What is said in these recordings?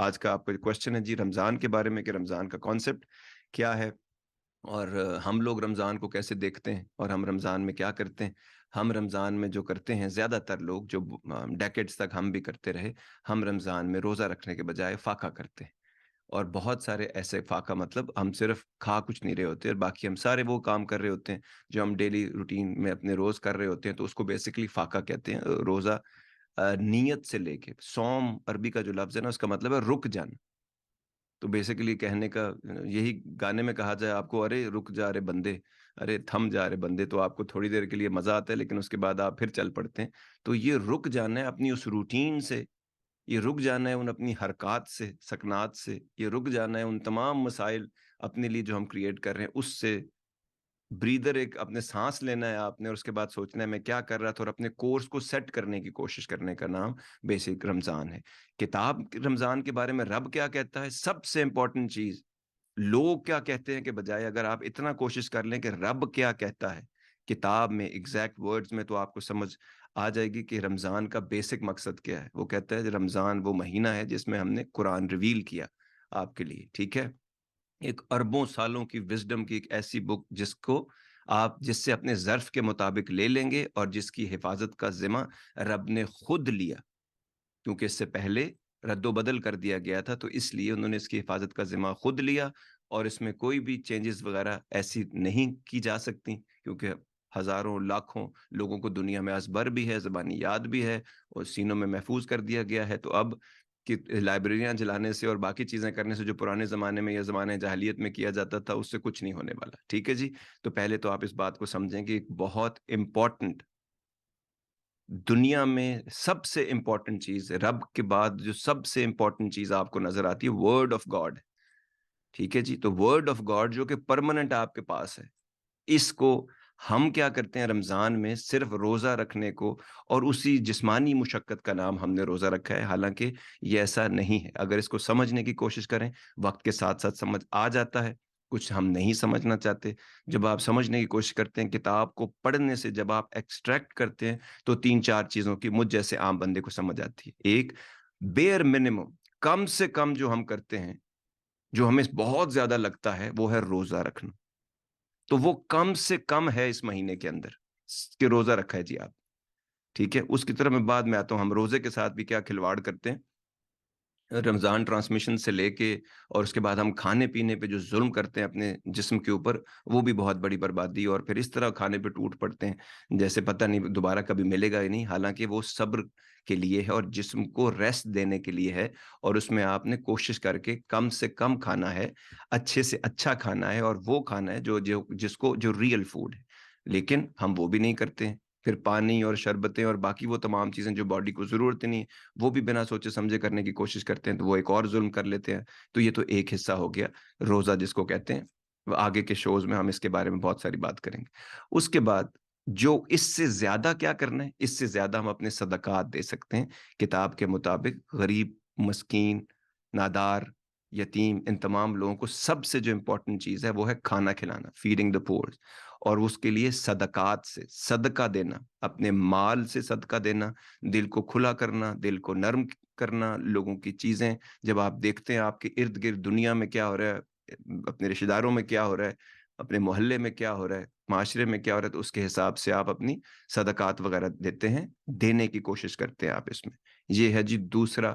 آج کا آپ کا کوشچن ہے جی رمضان کے بارے میں کہ رمضان کا کانسیپٹ کیا ہے، اور ہم لوگ رمضان کو کیسے دیکھتے ہیں، اور ہم رمضان میں کیا کرتے ہیں۔ ہم رمضان میں جو کرتے ہیں، زیادہ تر لوگ جو ڈیکیڈز تک ہم بھی کرتے رہے، ہم رمضان میں روزہ رکھنے کے بجائے فاقہ کرتے ہیں۔ اور بہت سارے ایسے فاقہ مطلب ہم صرف کھا کچھ نہیں رہے ہوتے، اور باقی ہم سارے وہ کام کر رہے ہوتے ہیں جو ہم ڈیلی روٹین میں اپنے روز کر رہے ہوتے ہیں، تو اس کو بیسیکلی فاقہ کہتے ہیں۔ روزہ نیت سے لے کے صوم، عربی کا جو لفظ ہے نا، اس کا مطلب ہے رک جانا۔ تو بیسیکلی کہنے کا یہی، گانے میں کہا جائے آپ کو، ارے رک جا رے بندے، ارے تھم جا رے بندے، تو آپ کو تھوڑی دیر کے لیے مزہ آتا ہے لیکن اس کے بعد آپ پھر چل پڑتے ہیں۔ تو یہ رک جانا ہے اپنی اس روٹین سے، یہ رک جانا ہے ان اپنی حرکات سے، سکنات سے، یہ رک جانا ہے ان تمام مسائل اپنے لیے جو ہم کریٹ کر رہے ہیں اس سے۔ بریدر ایک اپنے سانس لینا ہے آپ نے، اور اس کے بعد سوچنا ہے میں کیا کر رہا تھا، اور اپنے کورس کو سیٹ کرنے کی کوشش کرنے کا نام بیسک رمضان ہے۔ کتاب رمضان کے بارے میں رب کیا کہتا ہے، سب سے امپورٹنٹ چیز لوگ کیا کہتے ہیں کے بجائے اگر آپ اتنا کوشش کر لیں کہ رب کیا کہتا ہے کتاب میں ایگزیکٹ ورڈز میں، تو آپ کو سمجھ آ جائے گی کہ رمضان کا بیسک مقصد کیا ہے۔ وہ کہتا ہے رمضان وہ مہینہ ہے جس میں ہم نے قرآن ریویل کیا آپ کے لیے، ٹھیک ہے، ایک اربوں سالوں کی وزڈم کی ایک ایسی بک جس سے اپنے ظرف کے مطابق لے لیں گے، اور جس کی حفاظت کا ذمہ رب نے خود لیا، کیونکہ اس سے پہلے رد و بدل کر دیا گیا تھا، تو اس لیے انہوں نے اس کی حفاظت کا ذمہ خود لیا، اور اس میں کوئی بھی چینجز وغیرہ ایسی نہیں کی جا سکتی، کیونکہ ہزاروں لاکھوں لوگوں کو دنیا میں ازبر بھی ہے، زبانی یاد بھی ہے، اور سینوں میں محفوظ کر دیا گیا ہے۔ تو اب کہ لائبریریاں جلانے سے اور باقی چیزیں کرنے سے جو پرانے زمانے میں یا زمانے جاہلیت میں کیا جاتا تھا، اس سے کچھ نہیں ہونے والا، ٹھیک ہے جی۔ تو پہلے تو آپ اس بات کو سمجھیں کہ ایک بہت امپورٹنٹ، دنیا میں سب سے امپورٹنٹ چیز، رب کے بعد جو سب سے امپورٹنٹ چیز آپ کو نظر آتی ہے، ورڈ آف گاڈ، ٹھیک ہے جی۔ تو ورڈ آف گاڈ جو کہ پرماننٹ آپ کے پاس ہے، اس کو ہم کیا کرتے ہیں رمضان میں، صرف روزہ رکھنے کو اور اسی جسمانی مشقت کا نام ہم نے روزہ رکھا ہے، حالانکہ یہ ایسا نہیں ہے۔ اگر اس کو سمجھنے کی کوشش کریں، وقت کے ساتھ ساتھ سمجھ آ جاتا ہے، کچھ ہم نہیں سمجھنا چاہتے۔ جب آپ سمجھنے کی کوشش کرتے ہیں، کتاب کو پڑھنے سے جب آپ ایکسٹریکٹ کرتے ہیں، تو 3-4 چیزوں کی مجھ جیسے عام بندے کو سمجھ آتی ہے۔ ایک، بیئر منیمم، کم سے کم جو ہم کرتے ہیں، جو ہمیں بہت زیادہ لگتا ہے، وہ ہے روزہ رکھنا۔ تو وہ کم سے کم ہے اس مہینے کے اندر کہ روزہ رکھا ہے جی آپ، ٹھیک ہے۔ اس کی طرف میں بعد میں آتا ہوں، ہم روزے کے ساتھ بھی کیا کھلواڑ کرتے ہیں رمضان ٹرانسمیشن سے لے کے، اور اس کے بعد ہم کھانے پینے پہ جو ظلم کرتے ہیں اپنے جسم کے اوپر، وہ بھی بہت بڑی بربادی، اور پھر اس طرح کھانے پہ ٹوٹ پڑتے ہیں جیسے پتہ نہیں دوبارہ کبھی ملے گا ہی نہیں، حالانکہ وہ صبر کے لیے ہے اور جسم کو ریسٹ دینے کے لیے ہے، اور اس میں آپ نے کوشش کر کے کم سے کم کھانا ہے، اچھے سے اچھا کھانا ہے، اور وہ کھانا ہے جو ریئل فوڈ ہے، لیکن ہم وہ بھی نہیں کرتے ہیں۔ پھر پانی اور شربتیں اور باقی وہ تمام چیزیں جو باڈی کو ضرورت نہیں ہے، وہ بھی بنا سوچے سمجھے کرنے کی کوشش کرتے ہیں، تو وہ ایک اور ظلم کر لیتے ہیں۔ تو یہ تو ایک حصہ ہو گیا روزہ جس کو کہتے ہیں، وہ آگے کے شوز میں ہم اس کے بارے میں بہت ساری بات کریں گے۔ اس کے بعد جو اس سے زیادہ کیا کرنا ہے، اس سے زیادہ ہم اپنے صدقات دے سکتے ہیں کتاب کے مطابق، غریب، مسکین، نادار، یتیم، ان تمام لوگوں کو سب سے جو امپورٹنٹ چیز ہے وہ ہے کھانا کھلانا، فیڈنگ دا پور، اور اس کے لیے صدقات سے صدقہ دینا، اپنے مال سے صدقہ دینا، دل کو کھلا کرنا، دل کو نرم کرنا، لوگوں کی چیزیں جب آپ دیکھتے ہیں آپ کے ارد گرد دنیا میں کیا ہو رہا ہے، اپنے رشتہ داروں میں کیا ہو رہا ہے، اپنے محلے میں کیا ہو رہا ہے، معاشرے میں کیا ہو رہا ہے، تو اس کے حساب سے آپ اپنی صدقات وغیرہ دیتے ہیں، دینے کی کوشش کرتے ہیں آپ اس میں۔ یہ ہے جی دوسرا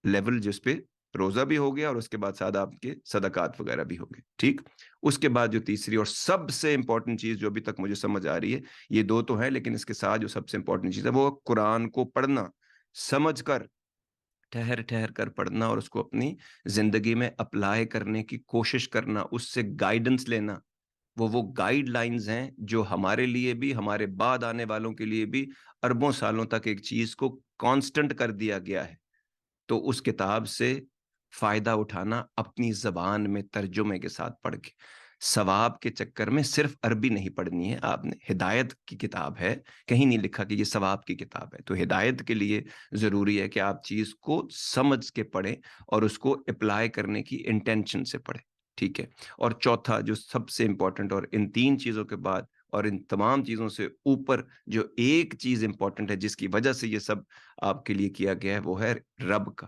لیول جس پہ روزہ بھی ہو گیا، اور اس کے بعد ساتھ آپ کے صدقات وغیرہ بھی ہو گئے، ٹھیک۔ اس کے بعد جو تیسری اور سب سے امپورٹنٹ چیز جو ابھی تک مجھے سمجھ آ رہی ہے، یہ دو تو ہے لیکن اس کے ساتھ جو سب سے امپورٹنٹ چیز ہے وہ قرآن کو پڑھنا، سمجھ کر، ٹھہر ٹھہر کر پڑھنا، اور اس کو اپنی زندگی میں اپلائی کرنے کی کوشش کرنا، اس سے گائیڈنس لینا۔ وہ گائیڈ لائنز ہیں جو ہمارے لیے بھی، ہمارے بعد آنے والوں کے لیے بھی اربوں سالوں تک ایک چیز کو کانسٹنٹ کر دیا گیا ہے۔ تو اس کتاب سے فائدہ اٹھانا، اپنی زبان میں ترجمے کے ساتھ پڑھ کے، ثواب کے چکر میں صرف عربی نہیں پڑھنی ہے آپ نے، ہدایت کی کتاب ہے، کہیں نہیں لکھا کہ یہ ثواب کی کتاب ہے۔ تو ہدایت کے لیے ضروری ہے کہ آپ چیز کو سمجھ کے پڑھیں اور اس کو اپلائی کرنے کی انٹینشن سے پڑھیں، ٹھیک ہے۔ اور چوتھا جو سب سے امپورٹنٹ، اور ان 3 چیزوں کے بعد اور ان تمام چیزوں سے اوپر جو ایک چیز امپورٹنٹ ہے جس کی وجہ سے یہ سب آپ کے لیے کیا گیا ہے، وہ ہے رب کا،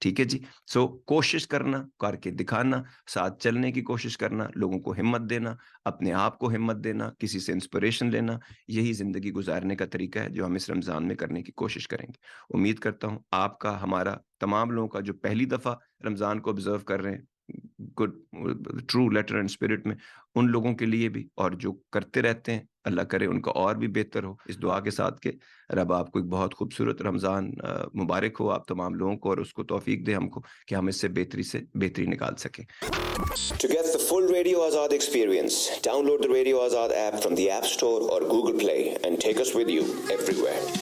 ٹھیک ہے جی. سو کوشش کرنا، کر کے دکھانا، ساتھ چلنے کی کوشش کرنا، لوگوں کو ہمت دینا، اپنے آپ کو ہمت دینا، کسی سے انسپریشن لینا، یہی زندگی گزارنے کا طریقہ ہے جو ہم اس رمضان میں کرنے کی کوشش کریں گے. امید کرتا ہوں آپ کا، ہمارا، تمام لوگوں کا جو پہلی دفعہ رمضان کو آبزرو کر رہے ہیں good true letter and spirit میں، ان لوگوں کے لیے بھی، اور جو کرتے رہتے ہیں اللہ کرے ان کا اور بھی بہتر ہو، اس دعا کے ساتھ کہ رب آپ کو ایک بہت خوبصورت رمضان مبارک ہو آپ تمام لوگوں کو، اور اس کو توفیق دے ہم کو کہ ہم اس سے بہتری نکال سکیں. To get the full Radio Azad experience, download the Radio Azad app from the App Store or Google Play and take us with you everywhere.